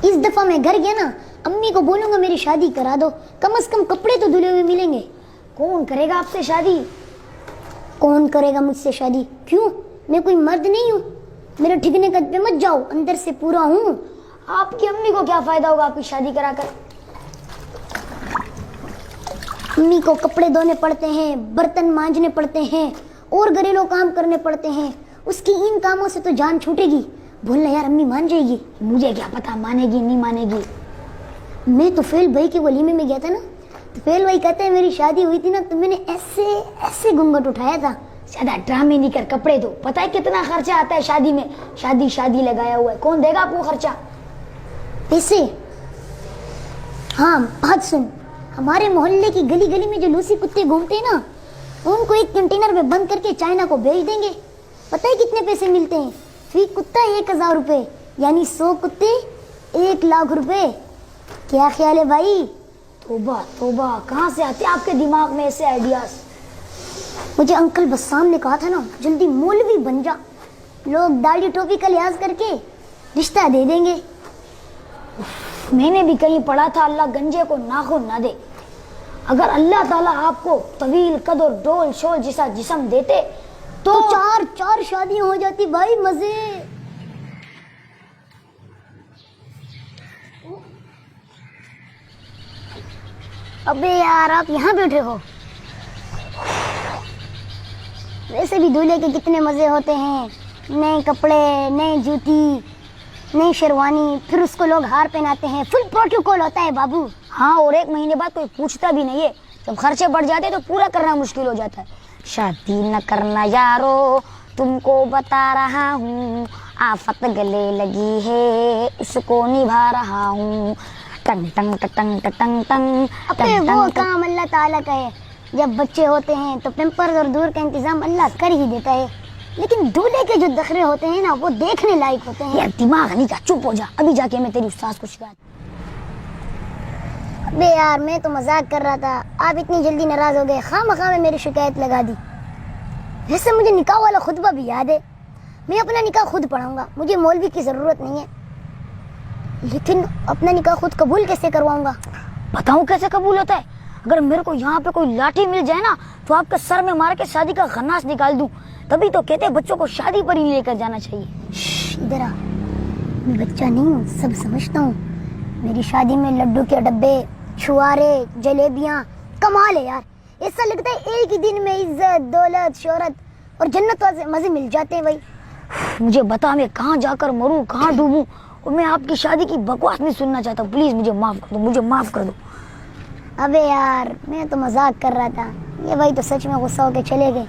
इस दफा मैं घर गया ना, अम्मी को बोलूंगा मेरी शादी करा दो, कम से कम कपड़े तो धुले हुए मिलेंगे। कौन करेगा आपसे शादी? कौन करेगा मुझसे शादी? क्यों, मैं कोई मर्द नहीं हूँ? मेरे ठिकने कद पे मत जाओ, अंदर से पूरा हूँ। आपकी अम्मी को क्या फायदा होगा आपकी शादी कराकर? अम्मी को कपड़े धोने पड़ते हैं, बर्तन मांजने पड़ते हैं और घरेलू काम करने पड़ते हैं। उसकी इन कामों से तो जान छूटेगी। बोलना यार, अम्मी मान जाएगी। मुझे क्या पता मानेगी नहीं मानेगी। मैं तुफेल भाई के वलीमे में गया था ना, तुफेल भाई कहते हैं मेरी शादी हुई थी ना तो मैंने ऐसे ऐसे घूंघट उठाया था। ज्यादा ड्रामे नहीं कर, कपड़े दो। पता है कितना खर्चा आता है शादी में? शादी शादी लगाया हुआ है, कौन देगा आपको खर्चा? पैसे? हाँ बात सुन, हमारे मोहल्ले की गली गली में जो लूसी कुत्ते घूमते हैं ना, उनको एक कंटेनर में बंद करके चाइना को भेज देंगे। पता है कितने पैसे मिलते हैं? फी कुत्ता 1000 रुपए, यानी 100 कुत्ते 1 लाख रुपए। क्या ख्याल है भाई? तोबा तोबा, कहाँ से आते हैं आपके दिमाग में ऐसे आइडियाज? मुझे अंकल बस्साम ने कहा था ना, जल्दी मौलवी बन जा, लोग दाढ़ी टोपी का लिहाज करके रिश्ता दे देंगे। मैंने भी कहीं पढ़ा था, अल्लाह गंजे को नाखून ना दे। अगर अल्लाह ताला आपको तवील कद और डोल शोल जैसा जिस्म देते तो चार शादियां हो जाती भाई, मजे। अबे यार, आप यहाँ बैठे हो? वैसे भी दूल्हे के कितने मजे होते हैं, नए कपड़े, नई जूती, नई शेरवानी, फिर उसको लोग हार पहनाते हैं, फुल प्रोटोकॉल होता है बाबू। हाँ, और एक महीने बाद कोई पूछता भी नहीं है। जब खर्चे बढ़ जाते तो पूरा करना मुश्किल हो जाता है। शादी न करना यारो, तुमको बता रहा हूँ, आफत गले लगी है, इसको निभा रहा हूँ। टंग टंग टंग टंग टंग। अबे वो काम अल्लाह ताला का है। जब बच्चे होते हैं तो पेम्पर्स और दूर का इंतजाम अल्लाह कर ही देता है, लेकिन दूल्हे के जो दखरे होते हैं ना, वो देखने लायक होते हैं। यार दिमाग नहीं का, चुप हो जा। अभी जाके मैं तेरी उस्ताद को शिकायत। अबे यार, मैं तो मजाक कर रहा था, आप इतनी जल्दी नाराज हो गए, खामखा में मेरी शिकायत लगा दी। वैसे मुझे निकाह वाला खुतबा भी याद है, मैं अपना निकाह खुद पढ़ाऊंगा, मुझे मौलवी की ज़रूरत नहीं है। लेकिन अपना निकाह खुद कबूल कैसे करवाऊंगा? बताऊं कैसे कबूल होता है? अगर मेरे को यहाँ पे कोई लाठी मिल जाए ना, तो आपके सर में मार के शादी का खन्नास निकाल दूं। तभी तो कहते हैं बच्चों को शादी पर ही लेकर जाना चाहिए। इधर आ, मैं बच्चा नहीं हूँ, सब समझता हूँ। मेरी शादी में लड्डू के डब्बे, छुआरे, जलेबियाँ, कमाल है यार। ऐसा लगता है एक ही दिन में इज्जत, दौलत, शोहरत और जन्नत वाले मजे मिल जाते हैं भाई। मुझे बता, मैं कहाँ जाकर मरूं, कहाँ डूबूं, और मैं आपकी शादी की बकवास नहीं सुनना चाहता। प्लीज मुझे माफ कर दो, मुझे माफ कर दो। अबे यार, मैं तो मजाक कर रहा था, ये भाई तो सच में गुस्सा होके चले गए।